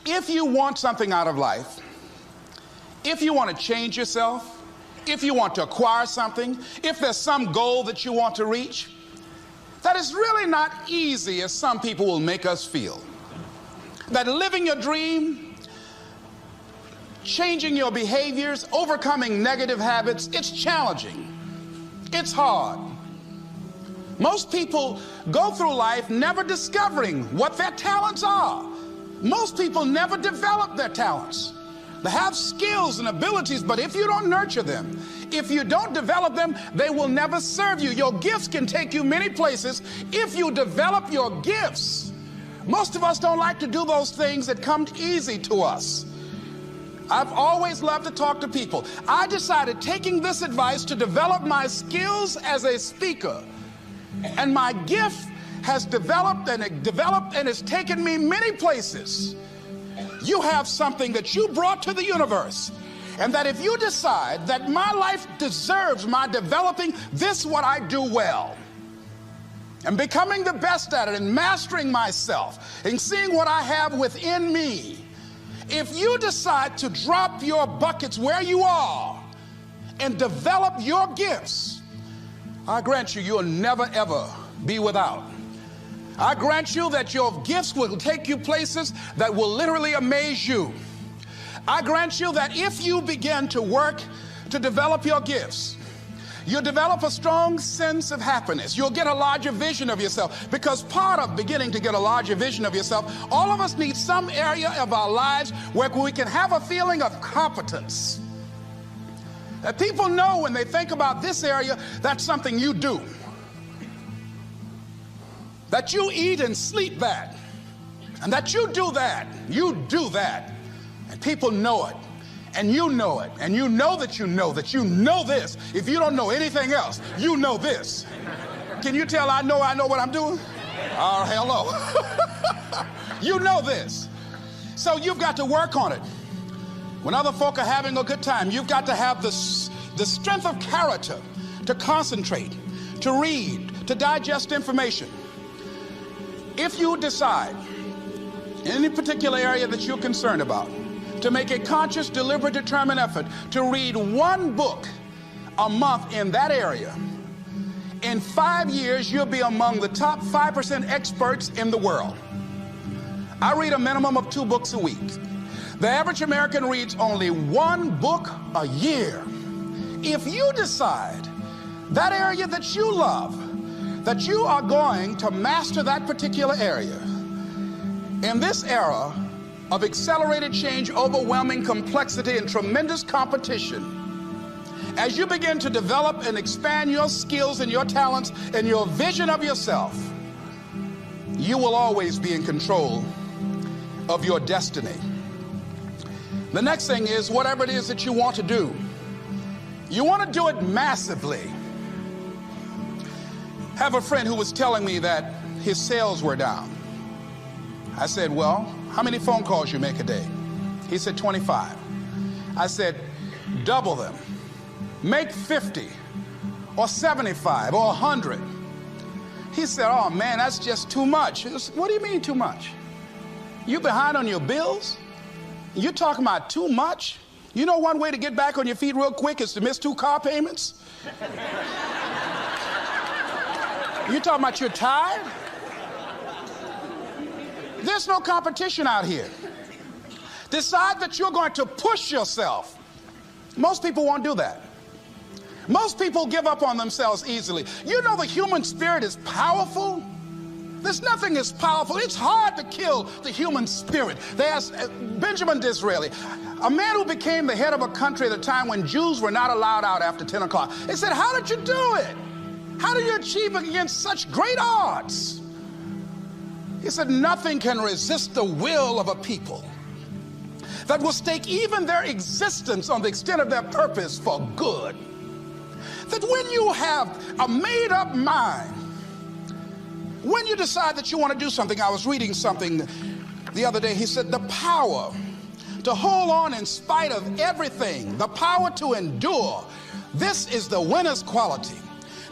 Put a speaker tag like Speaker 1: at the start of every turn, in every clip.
Speaker 1: If you want something out of life, if you want to change yourself, if you want to acquire something, if there's some goal that you want to reach, that is really not easy as some people will make us feel. That living your dream, changing your behaviors, overcoming negative habits, it's challenging. It's hard. Most people go through life never discovering what their talents are. Most people never develop their talents. They have skills and abilities, but if you don't nurture them, if you don't develop them, they will never serve you. Your gifts can take you many places if you develop your gifts. Most of us don't like to do those things that come easy to us. I've always loved to talk to people. I decided, taking this advice, to develop my skills as a speaker. And my gift has developed and it's taken me many places. You have something that you brought to the universe, and that if you decide that my life deserves my developing this, what I do well, and becoming the best at it, and mastering myself, and seeing what I have within me, if you decide to drop your buckets where you are and develop your gifts, I grant you, you'll never ever be without. I grant you that your gifts will take you places that will literally amaze you. I grant you that if you begin to work to develop your gifts, you'll develop a strong sense of happiness. You'll get a larger vision of yourself, because part of beginning to get a larger vision of yourself, all of us need some area of our lives where we can have a feeling of competence. That people know when they think about this area, that's something you do. That you eat and sleep that, and that you do that, and people know it, and you know it, and you know that you know this. If you don't know anything else, you know this. Can you tell I know what I'm doing? Oh, hello. You know this. So you've got to work on it. When other folk are having a good time, you've got to have the strength of character to concentrate, to read, to digest information. If you decide in any particular area that you're concerned about to make a conscious, deliberate, determined effort to read one book a month in that area, in 5 years, you'll be among the top 5% experts in the world. I read a minimum of 2 books a week. The average American reads only 1 book a year. If you decide that area that you love, that you are going to master that particular area, in this era of accelerated change, overwhelming complexity, and tremendous competition, as you begin to develop and expand your skills and your talents and your vision of yourself, you will always be in control of your destiny. The next thing is, whatever it is that you want to do, you want to do it massively. I have a friend who was telling me that his sales were down. I said, well, how many phone calls you make a day? He said, 25. I said, double them. Make 50 or 75 or 100. He said, oh man, that's just too much. What do you mean too much? You behind on your bills? You talking about too much? You know one way to get back on your feet real quick is to miss 2 car payments? You talking about you're tired? There's no competition out here. Decide that you're going to push yourself. Most people won't do that. Most people give up on themselves easily. You know the human spirit is powerful. There's nothing as powerful. It's hard to kill the human spirit. They asked Benjamin Disraeli, a man who became the head of a country at a time when Jews were not allowed out after 10 o'clock. They said, how did you do it? How do you achieve it against such great odds? He said, nothing can resist the will of a people that will stake even their existence on the extent of their purpose for good. That when you have a made-up mind, when you decide that you want to do something, I was reading something the other day, he said, the power to hold on in spite of everything, the power to endure, this is the winner's quality.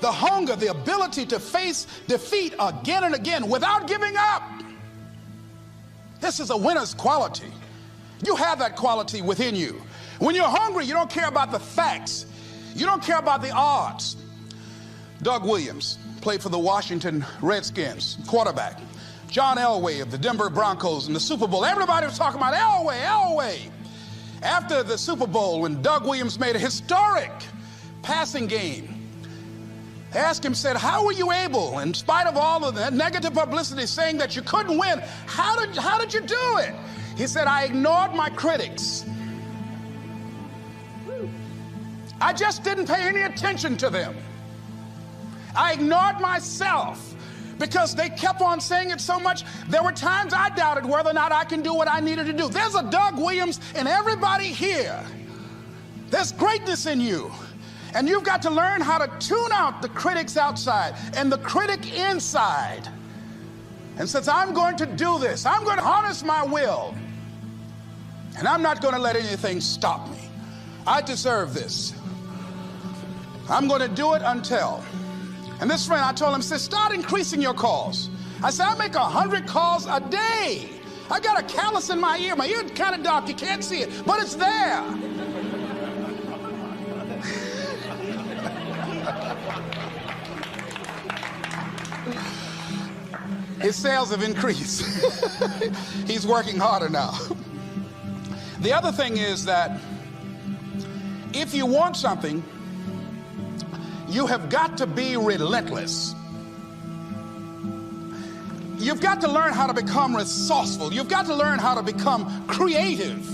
Speaker 1: The hunger, the ability to face defeat again and again without giving up. This is a winner's quality. You have that quality within you. When you're hungry, you don't care about the facts. You don't care about the odds. Doug Williams played for the Washington Redskins, quarterback. John Elway of the Denver Broncos in the Super Bowl. Everybody was talking about Elway. After the Super Bowl, when Doug Williams made a historic passing game, they asked him, said, how were you able, in spite of all of the negative publicity saying that you couldn't win, how did you do it? He said, I ignored my critics. I just didn't pay any attention to them. I ignored myself because they kept on saying it so much. There were times I doubted whether or not I can do what I needed to do. There's a Doug Williams in everybody here. There's greatness in you. And you've got to learn how to tune out the critics outside and the critic inside. And says, I'm going to do this. I'm going to harness my will. And I'm not going to let anything stop me. I deserve this. I'm going to do it until. And this friend, I told him, said, start increasing your calls. I said, I make 100 calls a day. I got a callus in my ear. My ear's kind of dark. You can't see it, but it's there. His sales have increased. He's working harder now. The other thing is that if you want something, you have got to be relentless. You've got to learn how to become resourceful. You've got to learn how to become creative.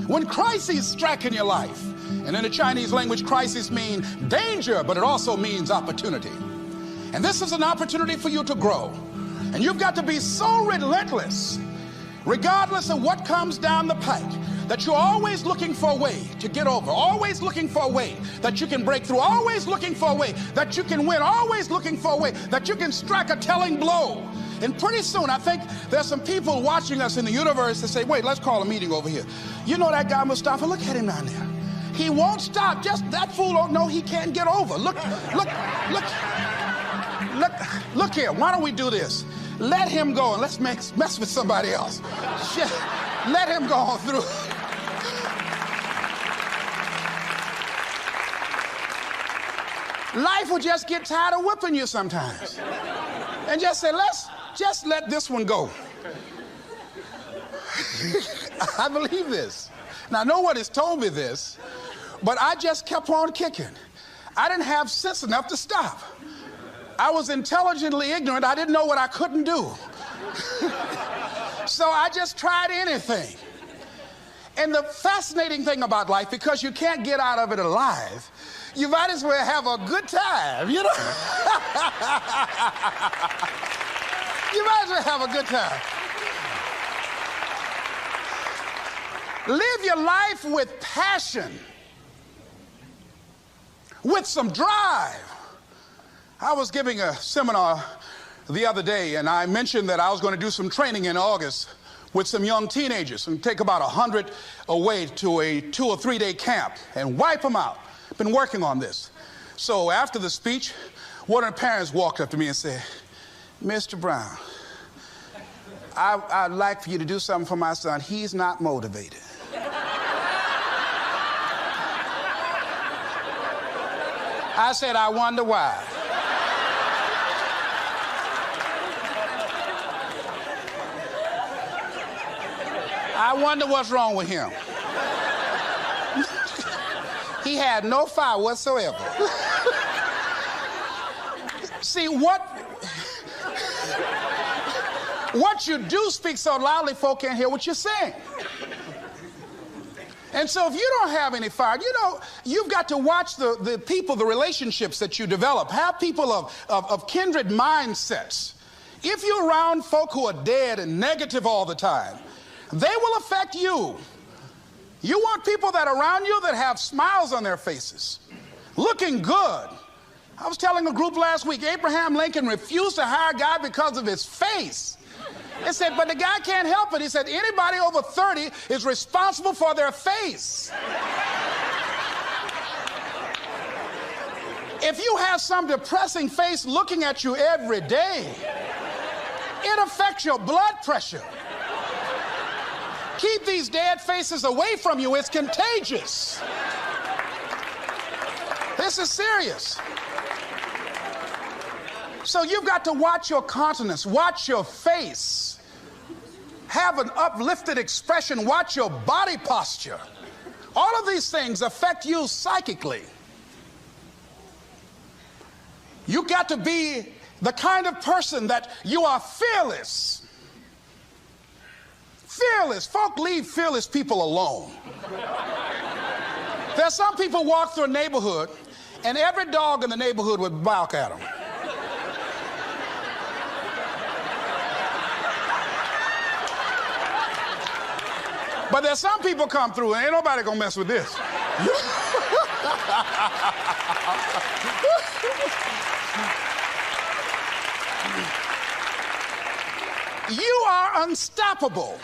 Speaker 1: When crises strike in your life, and in the Chinese language, crises mean danger, but it also means opportunity. And this is an opportunity for you to grow. And you've got to be so relentless, regardless of what comes down the pike, that you're always looking for a way to get over, always looking for a way that you can break through, always looking for a way that you can win, always looking for a way that you can strike a telling blow. And pretty soon, I think there's some people watching us in the universe that say, wait, let's call a meeting over here. You know that guy Mustafa? Look at him down there. He won't stop. Just that fool don't know he can't get over. Look here. Why don't we do this? Let him go and let's mess with somebody else. Shit. Let him go on through. Life will just get tired of whipping you sometimes. And just say, just let this one go. I believe this. Now, no one has told me this, but I just kept on kicking. I didn't have sense enough to stop. I was intelligently ignorant. I didn't know what I couldn't do. So I just tried anything. And the fascinating thing about life, because you can't get out of it alive, you might as well have a good time, you know? You might as well have a good time. Live your life with passion, with some drive. I was giving a seminar the other day, and I mentioned that I was going to do some training in August with some young teenagers and take about 100 away to a 2 or 3 day camp and wipe them out. I've been working on this. So after the speech, one of the parents walked up to me and said, Mr. Brown, I'd like for you to do something for my son. He's not motivated. I said, I wonder why. I wonder what's wrong with him. He had no fire whatsoever. See, what you do speak so loudly, folk can't hear what you're saying. And so if you don't have any fire, you've got to watch the people, the relationships that you develop. Have people of kindred mindsets. If you're around folk who are dead and negative all the time, they will affect you. You want people that are around you that have smiles on their faces, looking good. I was telling a group last week, Abraham Lincoln refused to hire a guy because of his face. They said, but the guy can't help it. He said, anybody over 30 is responsible for their face. If you have some depressing face looking at you every day, it affects your blood pressure. Keep these dead faces away from you. It's contagious. This is serious. So you've got to watch your countenance, watch your face, have an uplifted expression, watch your body posture. All of these things affect you psychically. You got to be the kind of person that you are fearless. Fearless. Folk leave fearless people alone. There's some people walk through a neighborhood and every dog in the neighborhood would bark at them. But there's some people come through and ain't nobody gonna mess with this. You are unstoppable.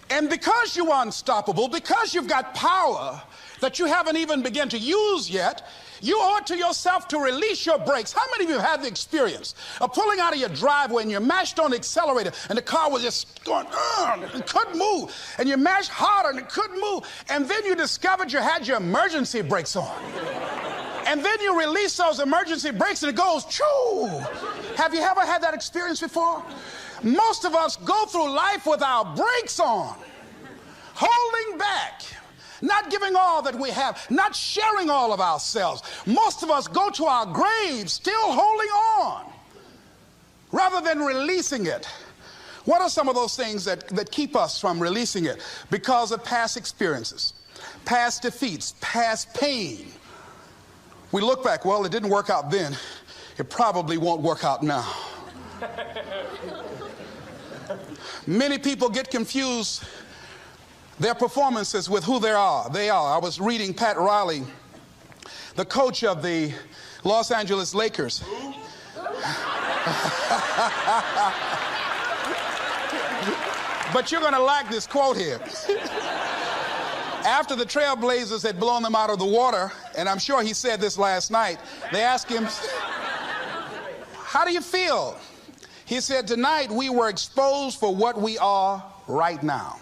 Speaker 1: And because you are unstoppable, because you've got power that you haven't even begun to use yet, you owe it to yourself to release your brakes. How many of you have the experience of pulling out of your driveway and you mashed on the accelerator and the car was just going, and couldn't move, and you mashed harder and it couldn't move, and then you discovered you had your emergency brakes on. And then you release those emergency brakes and it goes, choo! Have you ever had that experience before? Most of us go through life with our brakes on, holding back, not giving all that we have, not sharing all of ourselves. Most of us go to our graves still holding on rather than releasing it. What are some of those things that keep us from releasing it? Because of past experiences, past defeats, past pain. We look back, well, it didn't work out then. It probably won't work out now. Many people get confused their performances with who they are. I was reading Pat Riley, the coach of the Los Angeles Lakers. But you're going to like this quote here. After the Trailblazers had blown them out of the water, and I'm sure he said this last night, they asked him, how do you feel? He said, tonight we were exposed for what we are right now.